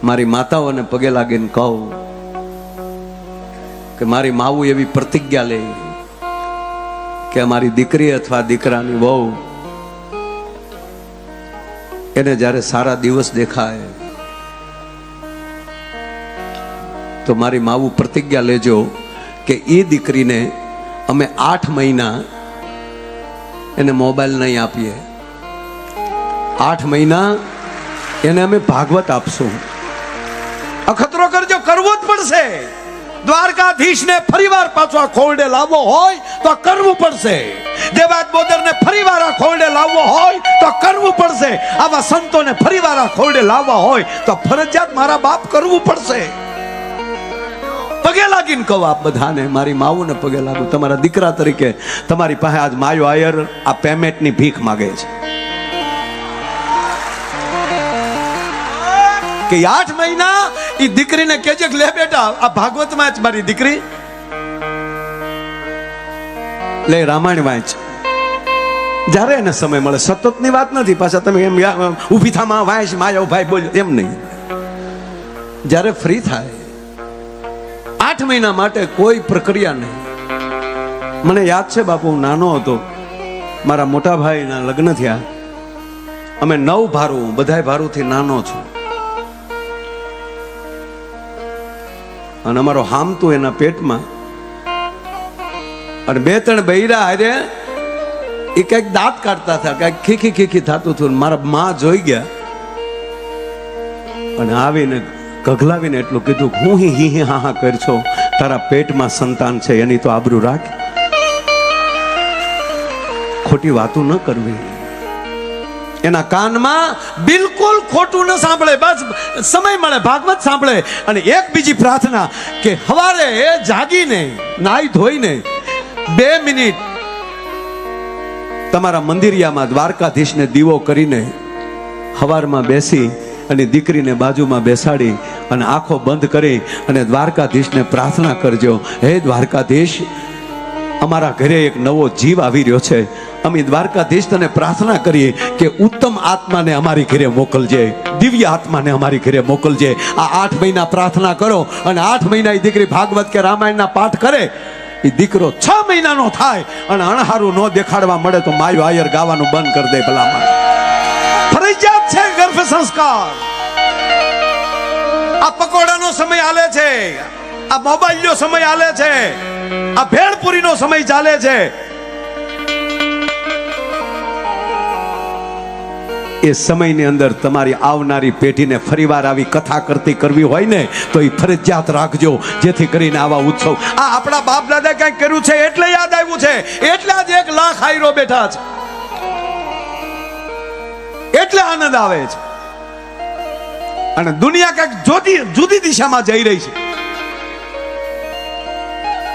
મારી માતાઓને પગે લાગીને કહું કે મારી માવું એવી પ્રતિજ્ઞા લે કે અમારી દીકરી અથવા દીકરાની વહુ એને જ્યારે સારા દિવસ દેખાય તો મારી માવું પ્રતિજ્ઞા લેજો કે એ દીકરીને અમે 8 મહિના એને મોબાઈલ નહીં આપીએ, 8 મહિના એને અમે ભાગવત આપશું. અખતરો કરજો, કરવું જ પડશે. દ્વારકાધીશને ફરીવાર પાછો આ ખોરડે લાવવો હોય તો કરવું પડશે. દેવાજ બોદરને ફરીવાર આ ખોરડે લાવવો હોય તો કરવું પડશે. આવા સંતોને ફરીવાર આ ખોરડે લાવવા હોય તો ફરજિયાત મારા બાપ કરવું પડશે. પગે લાગીને કહો આપ બધાને, મારી માવુને પગે લાગુ. તમારા દીકરા તરીકે તમારી પાસે આજ માયો આયર આ પેમેન્ટની ભીખ માગે છે કે 8 મહિના ઈ દીકરીને કહેજે કે લે બેટા આ ભાગવતમાં જ મારી દીકરી લે રામાયણ વાંચ. જ્યારે એને સમય મળે, સતતની વાત નથી. પાછા તમે એમ ઊભી થામાં વાંચ માયો ભાઈ બોલ એમ નહીં. જ્યારે ફ્રી થાય 8 મહિના માટે કોઈ પ્રક્રિયા નહીં. મને યાદ છે બાપુ, હું નાનો હતો, મારા મોટા ભાઈના લગ્ન થયા. અમે 9 ભારું, બધાય ભારુંથી નાનો છું. અને અમારો હામતું એના પેટમાં, અને 2-3 બૈરા હારે એ કઈક દાંત કાઢતા હતા, કઈક ખીખી ખીખી થતું હતું. મારા માં જોઈ ગયા અને આવીને ગગલાવીને એટલું કીધું, હું હી હા હા કરશો, તારા પેટમાં સંતાન છે, એની તો આબરૂ રાખ, ખોટી વાતો ન કરવી. એના કાનમાં બિલકુલ ખોટું ન સાંભળે, બસ સમય મળે ભાગવત સાંભળે. અને એક બીજી પ્રાર્થના કે સવારે જાગીને નાઈ ધોઈને 2 મિનિટ તમારા મંદિરિયામાં દ્વારકાધીશને દીવો કરીને સવારમાં બેસી અને દીકરીને બાજુમાં બેસાડી અને આંખો બંધ કરી અને દ્વારકાધીશને પ્રાર્થના કરજો, હે દ્વારકાધીશ, અમારા ઘરે એક નવો જીવ આવી રહ્યો છે. અમે દ્વારકાધીશ તને પ્રાર્થના કરીએ કે ઉત્તમ આત્માને અમારી ઘરે મોકલજે, દિવ્ય આત્માને અમારી ઘરે મોકલજે. આ 8 મહિના પ્રાર્થના કરો અને 8 મહિના એ દીકરી ભાગવત કે રામાયણના પાઠ કરે. એ દીકરો 6 મહિનાનો થાય અને અણહારું ન દેખાડવા મળે તો માયો આયર ગાવાનું બંધ કરી દે. ભલામણ ફરજિયાત છે ગર્ભ સંસ્કાર. આ પકોડાનો સમય આલે છે, આ મોબાઈલનો સમય આલે છે, આ ભેળપુરીનો સમય ચાલે છે. એ સમયની અંદર તમારી આવનારી પેઢીને ફરીવાર આવી કથા કરવી હોય ને તો એ ફરજિયાત રાખજો, જેથી કરીને આવા ઉત્સવ આ આપણા બાપ દાદા કંઈક કર્યું છે એટલે યાદ આવ્યું છે, એટલે આજ 1 લાખ આયરો બેઠા છે, એટલે આનંદ આવે છે. અને દુનિયા કંઈક જુદી દિશામાં જઈ રહી છે.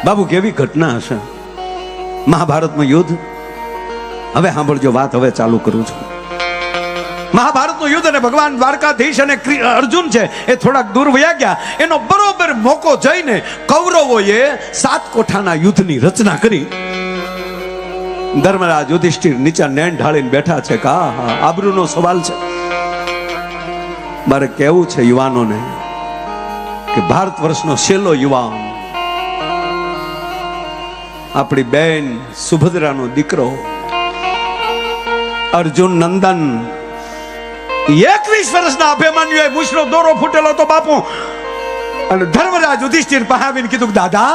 બાબુ કેવી ઘટના હશે મહાભારતનું યુદ્ધ. હવે સાંભળજો વાત, હવે ચાલુ કરું છું. મહાભારતનું યુદ્ધ અને ભગવાન દ્વારકાધીશ અને અર્જુન છે એ થોડાક દૂર વયા ગયા. એનો બરોબર મોકો જઈને કૌરવોએ 7 કોઠાના યુદ્ધની રચના કરી. ધર્મરાજ યુધિષ્ઠિર નીચે નેણ ઢાળીને બેઠા છે કે આબરૂનો સવાલ છે. મારે કેવું છે યુવાનોને કે ભારત વર્ષનો છેલ્લો યુવાન આપણી બેન સુભદ્રાનો દીકરો અર્જુન નંદન 21 વર્ષના અભિમન્યુએ મૂછનો દોરો ફૂટેલો તો બાપુ. અને ધર્મરાજ યુધિષ્ઠિર પાસે આવીને કીધું, દાદા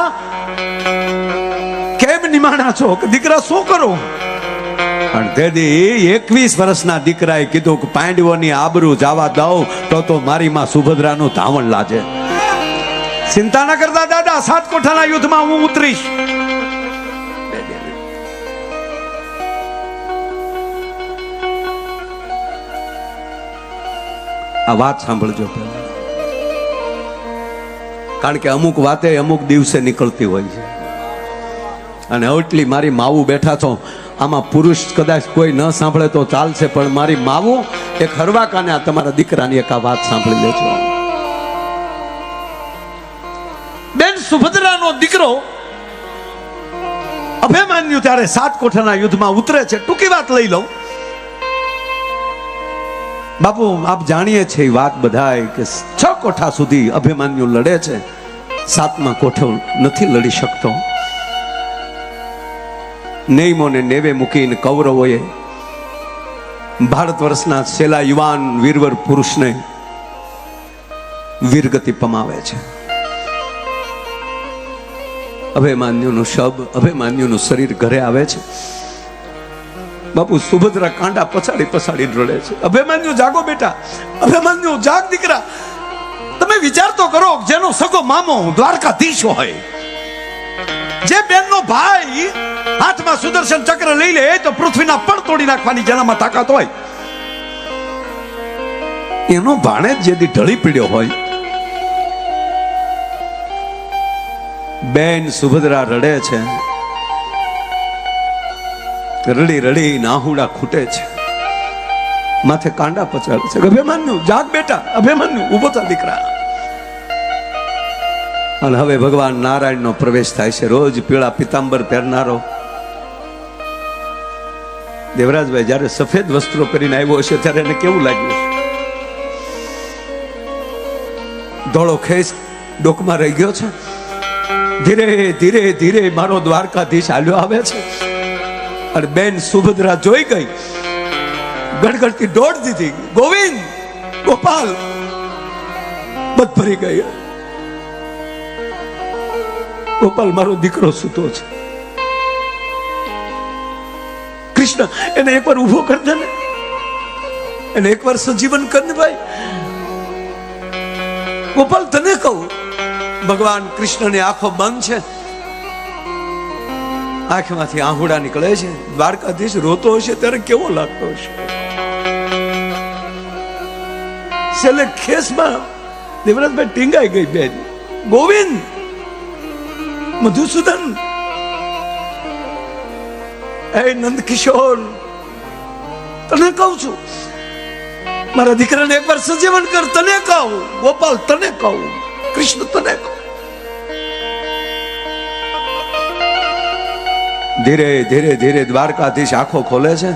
કેમ નિમાણા છો, કે દીકરા શું કરું? અને તેથી 21 વર્ષના દીકરાએ કીધું કે પાંડવોની આબરૂ જવા દઉં તો મારી માં સુભદ્રાનું ધાવણ લાજે. ચિંતા ન કરતા દાદા, 7 કોઠાના યુદ્ધમાં હું ઉતરીશ. આ વાત સાંભળજો પહેલા, કારણ કે અમુક વાતે અમુક દિવસે નીકળતી હોય છે. અને એટલી મારી માવું બેઠા છો, આમાં પુરુષ કદાચ કોઈ ન સાંભળે તો ચાલશે, પણ મારી માવું એક હરવાકાને આ તમારા દીકરાની એક આ વાત સાંભળી લેજો. બેન સુભદ્રાનો દીકરો અભિમન્યુ ત્યારે 7 કોઠાના યુદ્ધમાં ઉતરે છે. ટૂંકી વાત લઈ લઉં. બાપુ આપ જાણીએ છે એ વાત બધાય કે 6 કોઠા સુધી અભિમન્યુ લડે છે, 7મા કોઠો નથી લડી શકતો. નેમોને નેવે મૂકીને કૌરવોએ ભારત વર્ષના છેલ્લા યુવાન વીરવર પુરુષને વીરગતિ પમાવે છે. અભિમન્યુનું શબ, અભિમન્યુનું શરીર ઘરે આવે છે. બાપુ સુભદ્રા કાંડા પછાડી પછાડી રડે છે. અભિમન્યુ જાગો બેટા, અભિમન્યુ જાગ દીકરા. તમે વિચાર તો કરો, જેનો સગો મામો દ્વારકાધીશ હોય, જે બેનનો ભાઈ હાથમાં સુદર્શન ચક્ર લઈ લે તો પૃથ્વીના પડ તોડી નાખવાની જેનામાં તાકાત હોય, એનો ભાણેજ જેથી ઢળી પીડ્યો હોય. બેન સુભદ્રા રડે છે, રડી રડી નાહુડા ખૂટે છે, માથે કાંડા પચાડે છે. અભિમન્યુ જાગ બેટા, અભિમન્યુ ઉભો થા દીકરા. અને હવે ભગવાન નારાયણનો પ્રવેશ થાય છે. રોજ પીળા પિતાંબર પહેરનારો દેવરાજભાઈ જ્યારે સફેદ વસ્ત્રો પહેરીને આવ્યો હશે ત્યારે એને કેવું લાગ્યું? ધોળો ખેસ ડોકમાં રહી ગયો છે. ધીરે ધીરે ધીરે મારો દ્વારકાધીશ હાલ્યો આવે છે. અને બેન સુભદ્રા જોઈ ગઈ, ગડગડતી દોડ દીધી. ગોવિંદ, ગોપાલ, બધ ભરી ગઈ. ગોપાલ મારો દીકરો સૂતો છે. કૃષ્ણ એને એકવાર ઉભો કર દે ને, એને એકવાર સજીવન કર ને ભાઈ. ગોપાલ તને કહું, ભગવાન કૃષ્ણની આંખો બંધ છે, આંખમાંથી આહુડા નીકળે છે. દ્વારકાધીશ રોતો હશે ત્યારે કેવો લાગતો હશે? છેલ્લે ખેસમાં દેવરાજભાઈ ટીંગાઈ ગઈ બેન. ગોવિંદ, મધુસૂદન, એ નંદકિશોર, તને કહું છું, મારા દીકરાને એકવાર સજીવન કર. તને કહું ગોપાલ, તને કહું કૃષ્ણ, તને કહું. ધીરે ધીરે ધીરે દ્વારકાધીશ આંખો ખોલે છે.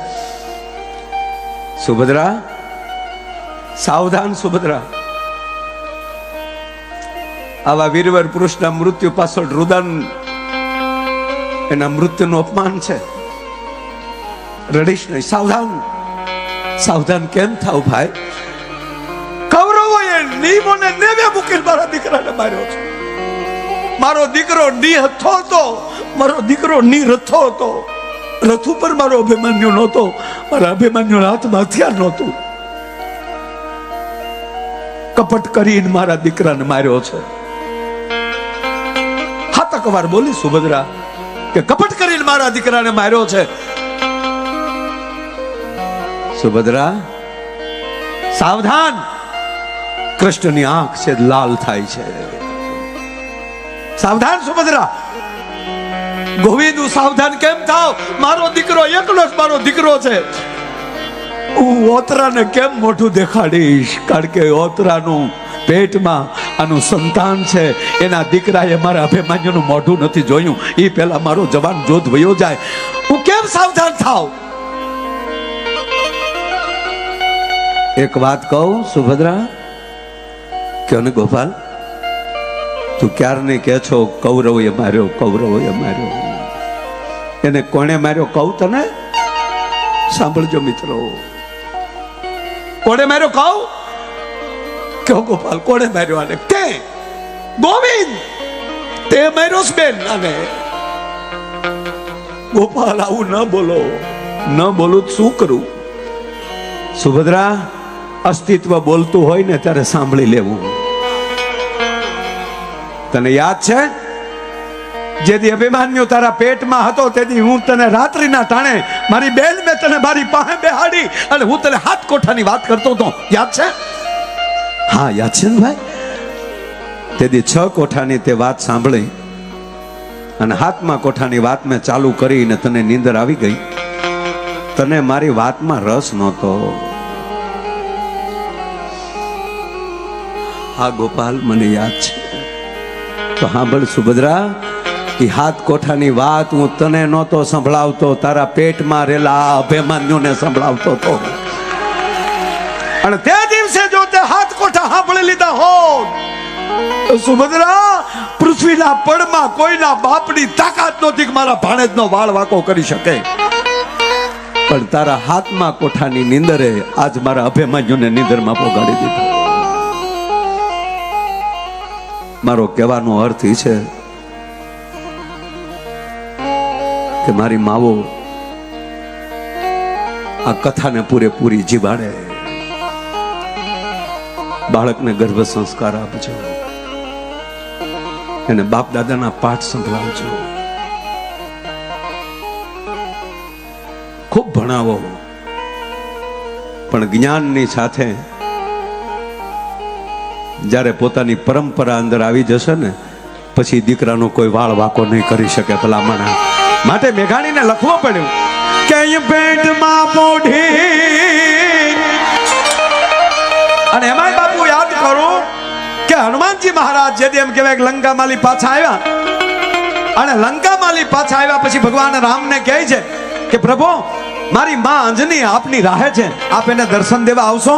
સુભદ્રા, સાવધાન સુભદ્રા. આવા વીરવર પુરુષના મૃત્યુ પાછળ રુદન, એના મૃત્યુનું અપમાન છે. રડીશ નહીં, સાવધાન. સાવધાન કેમ થાવ ભાઈ? કૌરવોએ નિયમોને નેવે મૂકીને મારા દીકરાને માર્યો છે. મારો દીકરો નિહથ્થો હતો, મારો દીકરો નિરથ્થો હતો. રથ ઉપર મારો અભિમન્યુ નહોતો, મારા અભિમન્યુના હાથમાં હથિયાર નહોતું. કપટ કરીને મારા દીકરાને માર્યો છે. હાતકવાર બોલી સુભદ્રા કે કપટ કરીને મારા દીકરાને માર્યો છે. સુભદ્રા, સાવધાન. કૃષ્ણની આંખ છે લાલ થાય છે. સાવધાન સુભદ્રા. ગોવિંદ, સાવધાન કેમ થાવ? મારો દીકરો એકલો જ મારો દીકરો છે. હું ઓતરાને કેમ મોઢું દેખાડીશ? કારણ કે ઓતરાનું પેટમાં આનું સંતાન છે. એના દીકરાએ મારા અભિમન્યુનું મોઢું નથી જોયું. એ પહેલા મારો જવાન જોધ વયો જાય. હું કેમ સાવધાન થાવ? એક વાત કહું સુભદ્રા, કે ને ગોપાલ, તું ક્યારને કે છો કૌરવોએ માર્યો, કૌરવોએ માર્યો. એને કોણે માર્યો કહું તને? સાંભળજો મિત્રો, કોણે માર્યો કહું? કહો ગોપાલ, કોણે માર્યો આને? તે ગોવિંદ, તે માર્યો બેન આને. ગોપાલ, આવું ન બોલો, ન બોલું શું કરું? સુભદ્રા, અસ્તિત્વ બોલતું હોય ને ત્યારે સાંભળી લેવું. તને યાદ છે જેથી અભિમન્યુ તારા પેટમાં હતો તેથી હું તને રાત્રિના ટાણે મારી બેન મેં તને મારી પાસે બેહાડી અને હું તને 7 કોઠાની વાત કરતો હતો, યાદ છે? હા યાદ છે ને ભાઈ. તેથી 6 કોઠાની તે વાત સાંભળી અને 7મા કોઠાની વાત મેં ચાલુ કરીને તને નીંદર આવી ગઈ. તને મારી વાતમાં રસ નહોતો. હા ગોપાલ, મને યાદ છે. તો સાંભળ સુભદ્રા, એ 7 કોઠાની વાત હું તને નહોતો સંભળાવતો, તારા પેટમાં રહેલા અભિમન્યુને સંભળાવતો હતો. અને તે દિવસે જો તે હાથ કોઠા સાંભળી લીધા હોત તો સુભદ્રા પૃથ્વીના પડમાં કોઈના બાપની તાકાત નહોતી કે મારા ભાણેજનો વાળ વાકો કરી શકે. પણ તારા હાથમાં કોઠાની નીંદરે આજ મારા અભિમાન્યુને નીંદરમાં પોગાડી દીધો. મારો કહેવાનો અર્થ એ છે કે મારી માવો આ કથાને પૂરેપૂરી જીવાડે. બાળકને ગર્ભ સંસ્કાર આપજો, એને બાપ દાદાના પાઠ સંભળાવજો, ખૂબ ભણાવો. પણ જ્ઞાનની સાથે જ્યારે પોતાની પરંપરા અંદર આવી જશે ને પછી દીકરાનો કોઈ વાળ વાકો નહીં કરી શકે ભલામણા. માટે મેઘાણીને લખવો પડ્યું કે અહીં પેટમાં પોઢી. અને એમાંય બાપુ યાદ કરો કે હનુમાનજી મહારાજ જેથી એમ કહેવાય લંકામાલી પાછા આવ્યા, અને લંકામાલી પાછા આવ્યા પછી ભગવાન રામને કહે છે કે પ્રભુ મારી માં અંજની આપની રાહે છે, આપ એને દર્શન દેવા આવશો?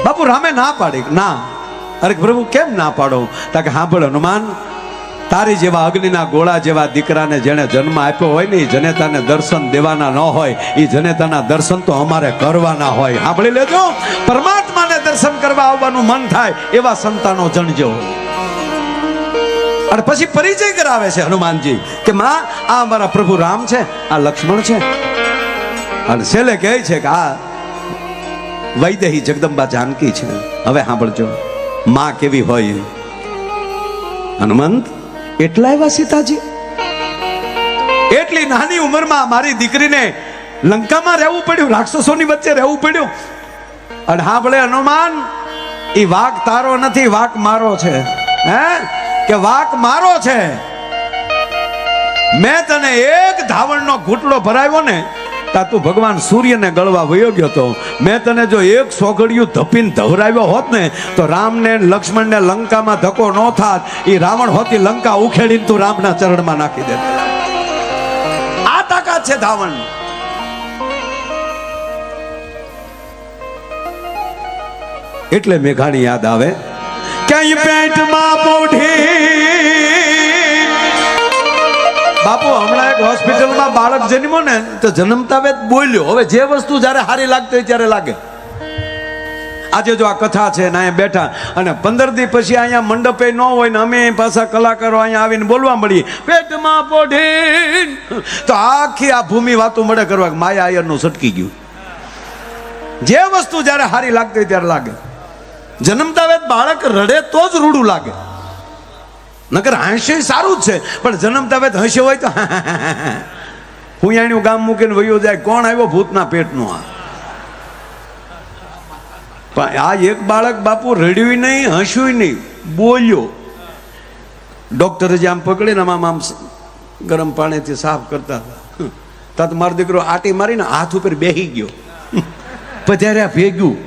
બાપુ રામે ના પાડી. ના. અરે પ્રભુ કેમ ના પાડો? તાકે સાંભળ હનુમાન, તારી જેવા અગ્નિના ગોળા જેવા દીકરાને જેને જન્મ આપ્યો હોય ને એ જનેતાને દર્શન દેવાના ન હોય, એ જનેતાના દર્શન તો અમારે કરવાના હોય. સાંભળી લેજો, પરમાત્માને દર્શન કરવા આવવાનું મન થાય એવા સંતાનો જણજો. અને પછી પરિચય કરાવે છે હનુમાનજી કે માં આ અમારા પ્રભુ રામ છે, આ લક્ષ્મણ છે. અને છેલ્લે કહે છે કે આ વૈદેહી જગદંબા જાનકી છે. હવે સાંભળજો માં કેવી હોય. હનુમંત એટલા એવા સીતાજી, એટલી નાની ઉંમરમાં મારી દીકરીને લંકામાં રહેવું પડ્યું, રાક્ષસોની વચ્ચે રહેવું પડ્યું. અને સાંભળે હનુમાન, એ વાક તારો નથી, વાક મારો છે. હે કે વાક મારો છે. મેં તને એક ધાવણનો ઘૂંટડો ભરાવ્યો ને તા તું ભગવાન સૂર્યને ગળવા વયો ગયો તો. મેં તને જો એક સોગડિયું ધપીને ધવરાવ્યો હોત ને તો રામને લક્ષ્મણને લંકામાં ધક્કો ન થાત. એ રાવણ હોતી લંકા ઉખેડીને તું રામના ચરણમાં નાખી દે. આ તાકાત છે ધાવણ. એટલે મેઘાણી યાદ આવે કે પેટમાં પોઢી. બાપુ હમણાં એક હોસ્પિટલમાં બાળક જન્મ્યો ને તો જન્મતા વેત બોલ્યો. હવે જે વસ્તુ જ્યારે સારી લાગતી હોય ત્યારે લાગે. આજે જો આ કથા છે ને અહીંયા બેઠા અને 15 દી પછી અહીંયા મંડપે ન હોય ને અમે પાછા કલાકારો અહીંયા આવીને બોલવા મળીએ પેટમાં પોઢી, તો આખી આ ભૂમિ વાતો મળે કરવા માયા આયરનું સટકી ગયું. જે વસ્તુ જ્યારે સારી લાગતી હોય ત્યારે લાગે. જન્મતા વેત બાળક રડે તો જ રૂડું લાગે, નકર હાસ્ય સારું જ છે. પણ જન્મતા વેત હસ્ય હોય તો હું એનું ગામ મૂકીને વયો જાય, કોણ આવ્યો ભૂતના પેટનું. પણ આ એક બાળક બાપુ રડ્યું નહીં, હસ્યું નહીં, બોલ્યો. ડોક્ટરે જે આમ પકડીને આમ ગરમ પાણીથી સાફ કરતા હતા, તા તો મારો દીકરો આટી મારીને હાથ ઉપર બેસી ગયો. પધાર્યા ભેગ્યું.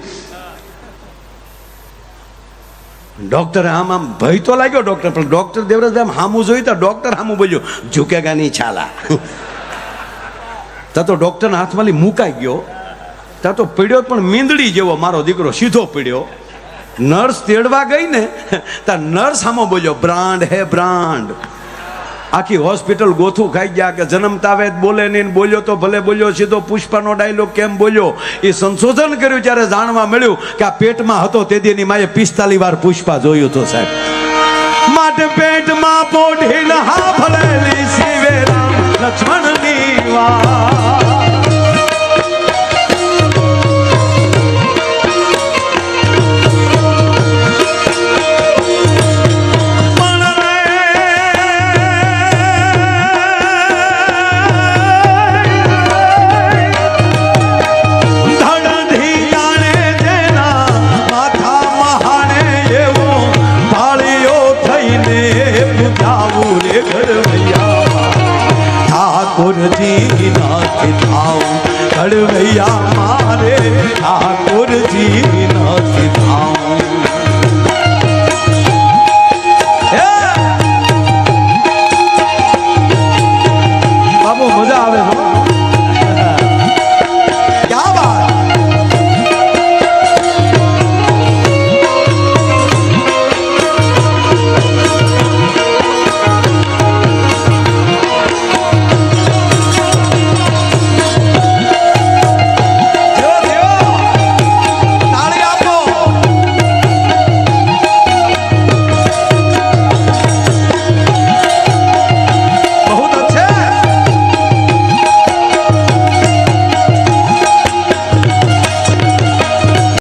ડોક્ટર આમ ભય તો લાગ્યો ડોક્ટર, પણ ડોક્ટર દેવરાજ આમ હામું જોયું તો ડોક્ટર હામું બોલ્યો ઝુકેગા નહીં છાલા. તા તો ડોક્ટરના હાથમાંથી મુકાઈ ગયો. તા તો પડ્યો પણ મીંદડી જેવો મારો દીકરો સીધો પડ્યો. નર્સ તેડવા ગઈ ને તા નર્સ હામો બોલ્યો બ્રાન્ડ હે બ્રાન્ડ. આખી હોસ્પિટલ ગોથું ખાઈ ગયા કે જન્મતા વેત બોલે નહીં, બોલ્યો તો ભલે બોલ્યો, સીધો પુષ્પાનો ડાયલોગ કેમ બોલ્યો. એ સંશોધન કર્યું ત્યારે જાણવા મળ્યું કે આ પેટમાં હતો તે દીની માએ 45 વાર પુષ્પા જોયું તો સાહેબ. માટે પેટમાં પોઢીને હા ભલેલી શિવે રામ લક્ષ્મણની વાત. ઠાકોરજી